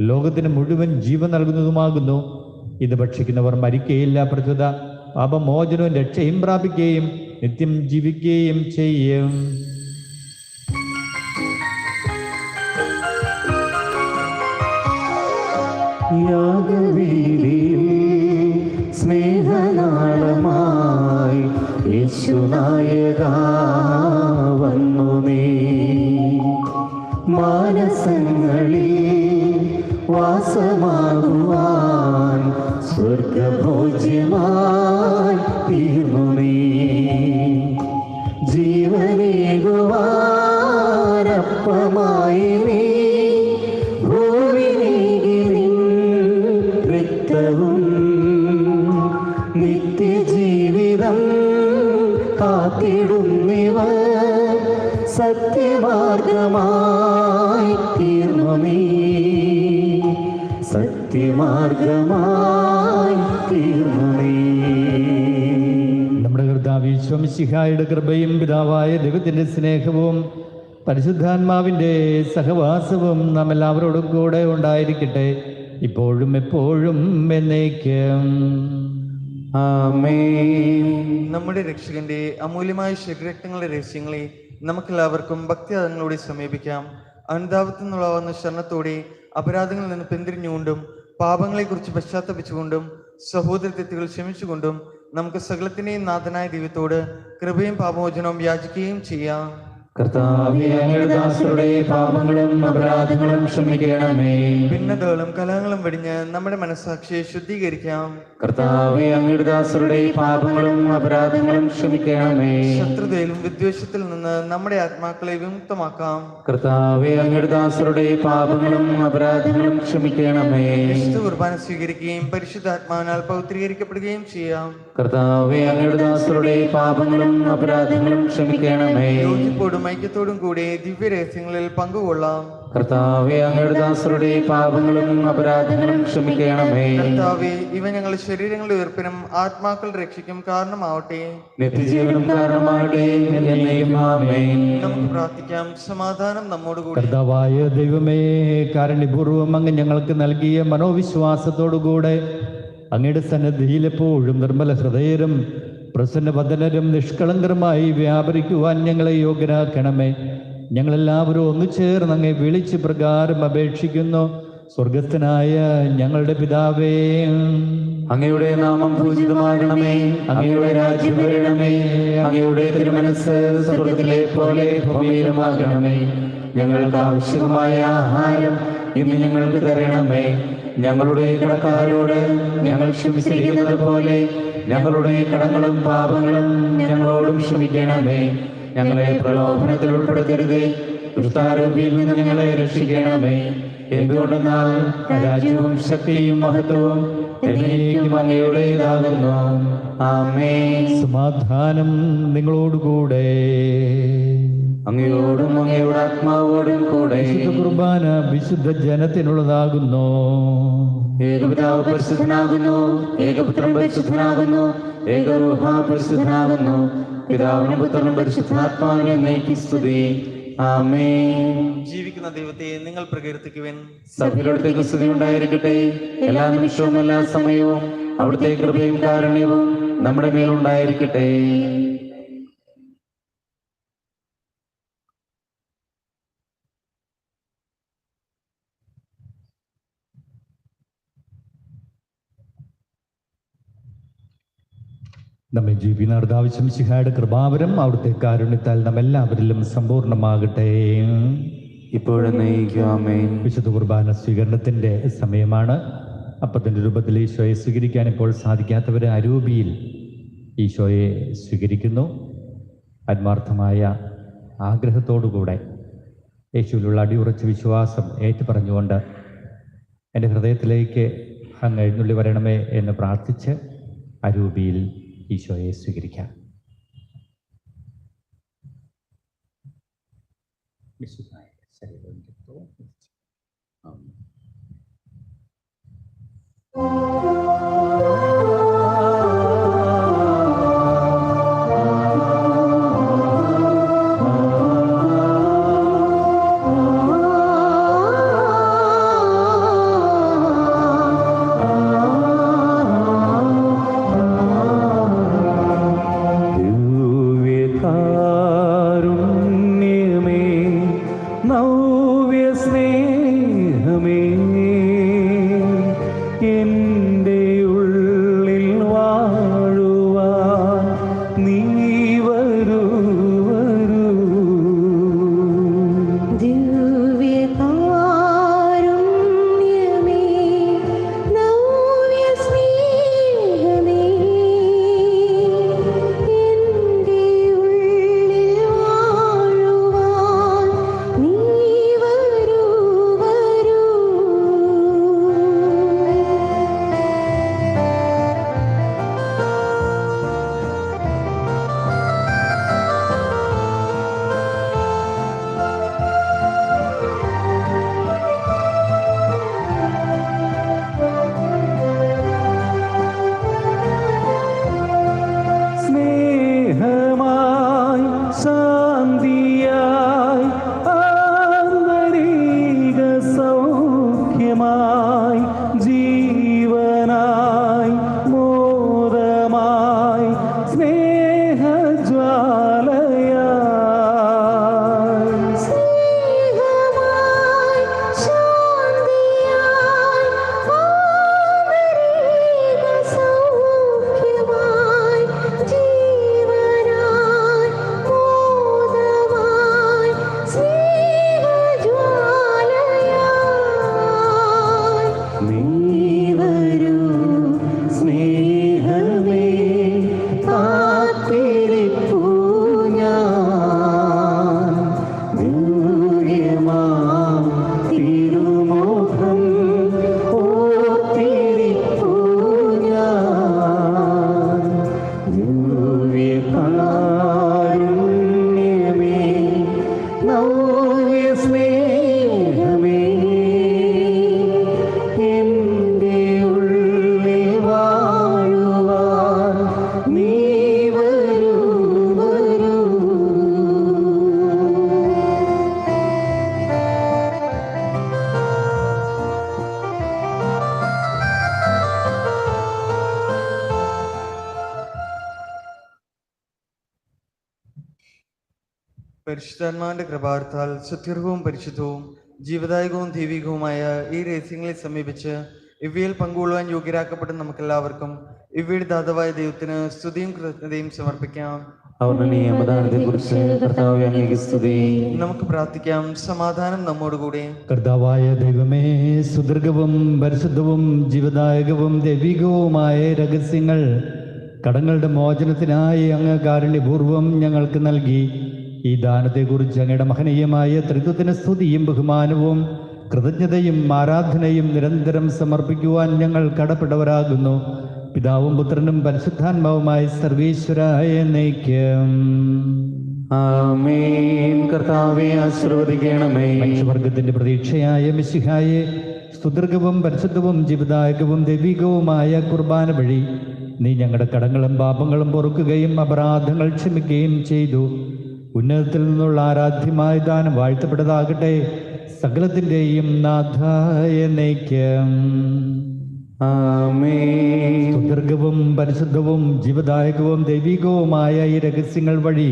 ലോകത്തിന് മുഴുവൻ ജീവൻ നൽകുന്നതുമാകുന്നു. ഇത് ഭക്ഷിക്കുന്നവർ മരിക്കുകയില്ല, പ്രത്യുത പാപമോചനവും രക്ഷയും പ്രാപിക്കുകയും നിത്യം ജീവിക്കുകയും ചെയ്യും. യാഗവേദിയിൽ സ്നേഹനാളമായി യേശുനായക വന്നു നീ. മാനസങ്ങളിൽ വാസമാകുവാൻ സ്വർഗഭോജ്യമായി തീർന്നു നീ. ജീവനേകുവാനപ്പമായി നീ നിത്യജീവിതം കാത്തിടുന്നിവർ സത്യമാർഗമായി തീർന്നു നീ. സത്യമാർഗമായി തീർന്നു നീ. നമ്മുടെ കർത്താവ് ഈശോ മിശിഹായുടെ കൃപയും പിതാവായ ദൈവത്തിന്റെ സ്നേഹവും പരിശുദ്ധാത്മാവിൻ്റെ സഹവാസവും നാം എല്ലാവരോടും കൂടെ ഉണ്ടായിരിക്കട്ടെ, ഇപ്പോഴും എപ്പോഴും എന്നേക്കും. ആമേൻ. നമ്മുടെ രക്ഷകന്റെ അമൂല്യമായ ശരീരങ്ങളുടെ രഹസ്യങ്ങളെ നമുക്കെല്ലാവർക്കും ഭക്തിയാദങ്ങളോടെ സമീപിക്കാം. അനുതാപത്തിൽ നിന്നുള്ളവന്ന ശരണത്തോടെ അപരാധങ്ങളിൽ നിന്ന് പിന്തിരിഞ്ഞുകൊണ്ടും പാപങ്ങളെക്കുറിച്ച് പശ്ചാത്തപിച്ചുകൊണ്ടും സഹോദര തെറ്റുകൾ ക്ഷമിച്ചുകൊണ്ടും നമുക്ക് സകലത്തിനെയും നാഥനായ ദൈവത്തോട് കൃപയും പാപമോചനവും യാചിക്കുകയും ചെയ്യാം. കർത്താവേ, അങ്ങയുടെ ദാസരുടെ പാപങ്ങളും അപരാധങ്ങളും ക്ഷമിക്കണമേ. ഭിന്നതകളും കലഹങ്ങളും വെടിഞ്ഞ് നമ്മുടെ മനസ്സാക്ഷിയെ ശുദ്ധീകരിക്കാം. കർത്താവേ, അങ്ങയുടെ ദാസരുടെ പാപങ്ങളും അപരാധങ്ങളും ക്ഷമിക്കണമേ. ശത്രുതയിലും വിദ്വേഷത്തിൽ നിന്ന് നമ്മുടെ ആത്മാക്കളെ വിമുക്തമാക്കാം. കർത്താവേ, അങ്ങയുടെ ദാസരുടെ പാപങ്ങളും അപരാധങ്ങളും ക്ഷമിക്കണമേ. വിശുദ്ധ കുർബാന സ്വീകരിക്കുകയും പരിശുദ്ധാത്മാവിനാൽ പൗത്രീകരിക്കപ്പെടുകയും ചെയ്യാം. കർത്താവേ, അങ്ങയുടെ ദാസരുടെ പാപങ്ങളും അപരാധങ്ങളും ക്ഷമിക്കണമേ. യോജിപ്പോടും ഐക്യത്തോടും കൂടി ദിവ്യരഹസ്യങ്ങളിൽ പങ്കുകൊള്ളാം. കർത്താവേ, അങ്ങയുടെ ദാസരുടെ പാപങ്ങളും അപരാധങ്ങളും ക്ഷമിക്കണമേ. കർത്താവേ, ഇവ ഞങ്ങളുടെ ശരീരങ്ങളുടെ ഉയർപ്പിനും ആത്മാക്കളുടെ രക്ഷയ്ക്കും കാരണമാവട്ടെ. നിത്യജീവനും കാരണമാകട്ടെ. എന്നേക്കും ആമേൻ. നമുക്ക് പ്രാർത്ഥിക്കാം. സമാധാനം നമ്മോടുകൂടി. കർത്താവായ ദൈവമേ, കാരുണ്യപൂർവ്വം അങ്ങ് ഞങ്ങൾക്ക് നൽകിയ മനോവിശ്വാസത്തോടുകൂടെ അങ്ങയുടെ സന്നിധിയിൽ എപ്പോഴും നിർമ്മല ഹൃദയരും പ്രസന്നവദനരും നിഷ്കളങ്കരമായി വ്യാപരിക്കുവാൻ ഞങ്ങളെ യോഗ്യരാക്കണമേ. ഞങ്ങളെല്ലാവരും ഒന്നു ചേർന്ന് അങ്ങേ വിളിച്ച് പ്രകാരം അപേക്ഷിക്കുന്നു. സ്വർഗസ്ഥനായ ഞങ്ങളുടെ പിതാവേ, അങ്ങയുടെ നാമം പൂജിതമാകണമേ. അങ്ങയുടെ രാജ്യം വരണമേ. അങ്ങയുടെ തിരുമനസ്സ് സ്വർഗത്തിലെ പോലെ ഭൂമിയിലുമാകണമേ. ഞങ്ങൾക്ക് ആവശ്യമായ ആഹാരം ഇന്ന് ഞങ്ങൾക്ക് തരണമേ. ഞങ്ങളുടെ കടക്കാരോട് ഞങ്ങൾ ക്ഷമിച്ചിരിക്കുന്നത് പോലെ ഞങ്ങളുടെ കടങ്ങളും പാപങ്ങളും ഞങ്ങളോടും ക്ഷമിക്കണമേ. ഞങ്ങളെ പ്രലോഭനത്തിൽ ഉൾപ്പെടുത്തരുതേ, ദുഷ്ടാരൂപിയിൽ നിന്ന് ഞങ്ങളെ രക്ഷിക്കണമേ. എന്തുകൊണ്ടെന്നാൽ രാജ്യവും ശക്തിയും മഹത്വവും എന്നേക്കും അങ്ങയുടേതാകുന്നു. ആമേൻ. സമാധാനം നിങ്ങളോടുകൂടെ. അങ്ങയോടും അങ്ങയുടെ ആത്മാവോടും കൂടെ. വിശുദ്ധ കുർബാന വിശുദ്ധ ജനത്തിനുള്ളതാകുന്നു. ഏകപിതാവ് പരിശുദ്ധനാകുന്നു, ഏകപുത്രൻ പരിശുദ്ധനാകുന്നു, ഏകരൂഹ പരിശുദ്ധനാകുന്നു. പിതാവിനും പുത്രനും പരിശുദ്ധാത്മാവിനെ എന്നേക്കും സ്തുതി. ആമേൻ. ജീവിക്കുന്ന ദൈവത്തെ നിങ്ങൾ പ്രകീർത്തിക്കുവിൻ. സഭയിലടുത്തേക്ക് സ്തുതി ഉണ്ടായിരിക്കട്ടെ. എല്ലാ നിമിഷവും എല്ലാ സമയവും അവിടുത്തെ കൃപയും കാരുണ്യവും നമ്മുടെ മേലുണ്ടായിരിക്കട്ടെ. നമ്മെ ജീവിക്കുന്ന കർത്താവ് മിശിഹായുടെ കൃപാവരം അവിടുത്തെ കാരുണ്യത്താൽ നമ്മെല്ലാവരിലും സമ്പൂർണ്ണമാകട്ടെ. ഇപ്പോഴും നയിക്കും. ആമേൻ. വിശുദ്ധ കുർബാന സ്വീകരണത്തിൻ്റെ സമയമാണ്. അപ്പത്തിൻ്റെ രൂപത്തിൽ ഈശോയെ സ്വീകരിക്കാൻ ഇപ്പോൾ സാധിക്കാത്തവരെ അരൂപിയിൽ ഈശോയെ സ്വീകരിക്കുന്നു. ആത്മാർത്ഥമായ ആഗ്രഹത്തോടുകൂടെ യേശുവിലുള്ള അടിയുറച്ച വിശ്വാസം ഏറ്റുപറഞ്ഞുകൊണ്ട് എൻ്റെ ഹൃദയത്തിലേക്ക് അങ്ങ് എഴുന്നള്ളി വരണമേ എന്ന് പ്രാർത്ഥിച്ച് അരൂപിയിൽ ഈശോയെ സ്വീകരിക്കാം. ദിവ്യകാരുണ്യമേ, നൗ തിരുമുഖം ഓർത്തിരിപ്പൂ ഞാൻ. ദിവ്യകാരുണ്യമേ, നവ്യ സ്നേഹമേ, എൻ്റെ ഉള്ളിൽ വാഴുവാൻ നീ വരൂ വരൂ. പരിശുദ്ധാത്മാവിന്റെ കൃപാർത്താൽ സുത്യർഹവും പരിശുദ്ധവും ജീവദായകവും ദൈവികവുമായ ഈ രഹസ്യങ്ങളെ സമീപിച്ച് ഇവയിൽ പങ്കുകൊള്ളുവാൻ യോഗ്യരാക്കപ്പെട്ട നമുക്കെല്ലാവർക്കും ഇവയുടെ ദാതാവായ ദൈവത്തിന് സ്തുതിയും കൃതജ്ഞതയും സമർപ്പിക്കാം. അവരുടെ നിയമദാനത്തെക്കുറിച്ച് കർത്താവേ അങ്ങേക്ക് സ്തുതി. നമുക്ക് പ്രാർത്ഥിക്കാം. സമാധാനം നമ്മോടുകൂടെ. കർത്താവായ ദൈവമേ, സുദീർഘവും പരിശുദ്ധവും ജീവദായകവും ദൈവികവുമായ രഹസ്യങ്ങൾ കടങ്ങളുടെ മോചനത്തിനായി അങ്ങ് കാരുണ്യപൂർവം ഞങ്ങൾക്ക് നൽകി. ഈ ദാനത്തെക്കുറിച്ച് അങ്ങയുടെ മഹനീയമായ ത്രിത്വത്തിന് സ്തുതിയും ബഹുമാനവും കൃതജ്ഞതയും ആരാധനയും നിരന്തരം സമർപ്പിക്കുവാൻ ഞങ്ങൾ കടപ്പെട്ടവരാകുന്നു. പിതാവും പുത്രനും പരിശുദ്ധാത്മാവുമായി സർവീശ്വരായ എന്നേക്കും. ആമേൻ. കർത്താവേ ആശീർവദിക്കണമേ. മനുഷ്യവർഗത്തിന്റെ പ്രതീക്ഷയായ മിശിഹായെ സുദീർഘവും പരിശുദ്ധവും ജീവദായകവും ദൈവികവുമായ കുർബാന വഴി നീ ഞങ്ങളുടെ കടങ്ങളും പാപങ്ങളും പൊറുക്കുകയും അപരാധങ്ങൾ ക്ഷമിക്കുകയും ചെയ്തു. ഉന്നതത്തിൽ നിന്നുള്ള ആരാധ്യമായ ദാനം വാഴ്ത്തപ്പെട്ടതാകട്ടെ. സകലത്തിൻ്റെയും നാഥായ എന്നേക്കും. ആമേൻ. സുദീർഘവും പരിശുദ്ധവും ജീവദായകവും ദൈവികവുമായ ഈ രഹസ്യങ്ങൾ വഴി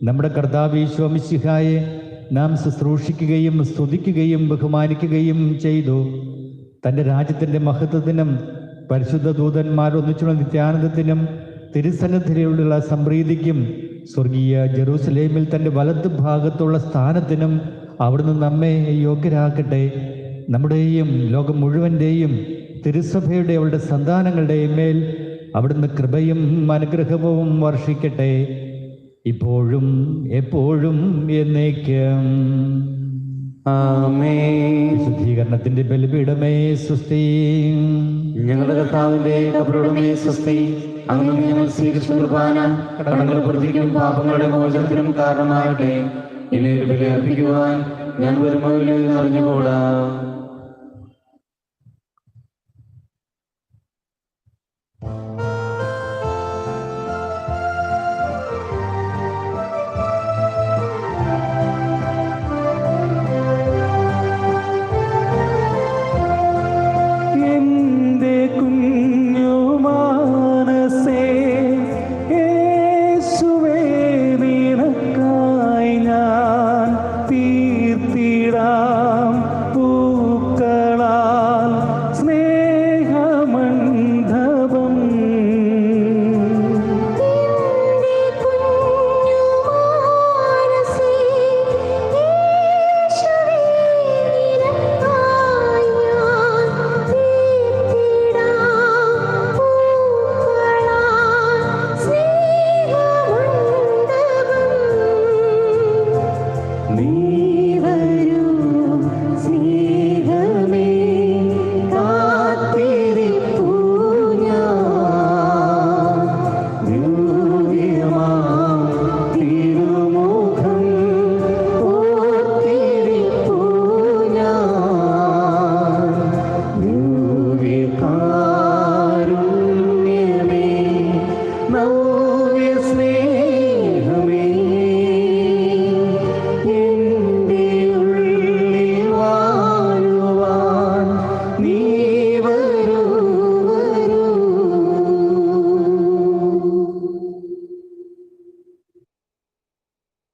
നമ്മുടെ കർത്താവ് ഈശോ മിശിഹായെ നാം ശുശ്രൂഷിക്കുകയും സ്തുതിക്കുകയും ബഹുമാനിക്കുകയും ചെയ്തു. തൻ്റെ രാജ്യത്തിൻ്റെ മഹത്വത്തിനും പരിശുദ്ധ ദൂതന്മാർ ഒന്നിച്ചുള്ള നിത്യാനന്ദത്തിനും തിരുസന്നിധിയിലുള്ള സംപ്രീതിക്കും സ്വർഗീയ ജെറൂസലേമിൽ തൻ്റെ വലത് ഭാഗത്തുള്ള സ്ഥാനത്തിനും അവിടുന്ന് നമ്മെ യോഗ്യരാക്കട്ടെ. നമ്മുടെയും ലോകം മുഴുവൻ്റെയും തിരുസഭയുടെ അവളുടെ സന്താനങ്ങളുടെയും മേൽ അവിടുന്ന് കൃപയും അനുഗ്രഹവും വർഷിക്കട്ടെ, ഇപ്പോഴും എപ്പോഴും എന്നേക്കും. ആമേൻ. വിശുദ്ധീകരണത്തിന്റെ ബലിപീഠമേ സ്വസ്തി. ഞങ്ങളുടെ കർത്താവിന്റെ കബറുടമേ സ്വസ്തി. അങ്ങ് ഞങ്ങൾ സ്വീകരിച്ച കുർബാന കടങ്ങളുടെ പ്രതിക്കും പാപങ്ങളുടെ മോചനത്തിനും കാരണമാകട്ടെ. ഇനി ഒരു ബലി അർപ്പിക്കുവാൻ ഞാൻ വരുമോ അറിഞ്ഞുകൂടാ.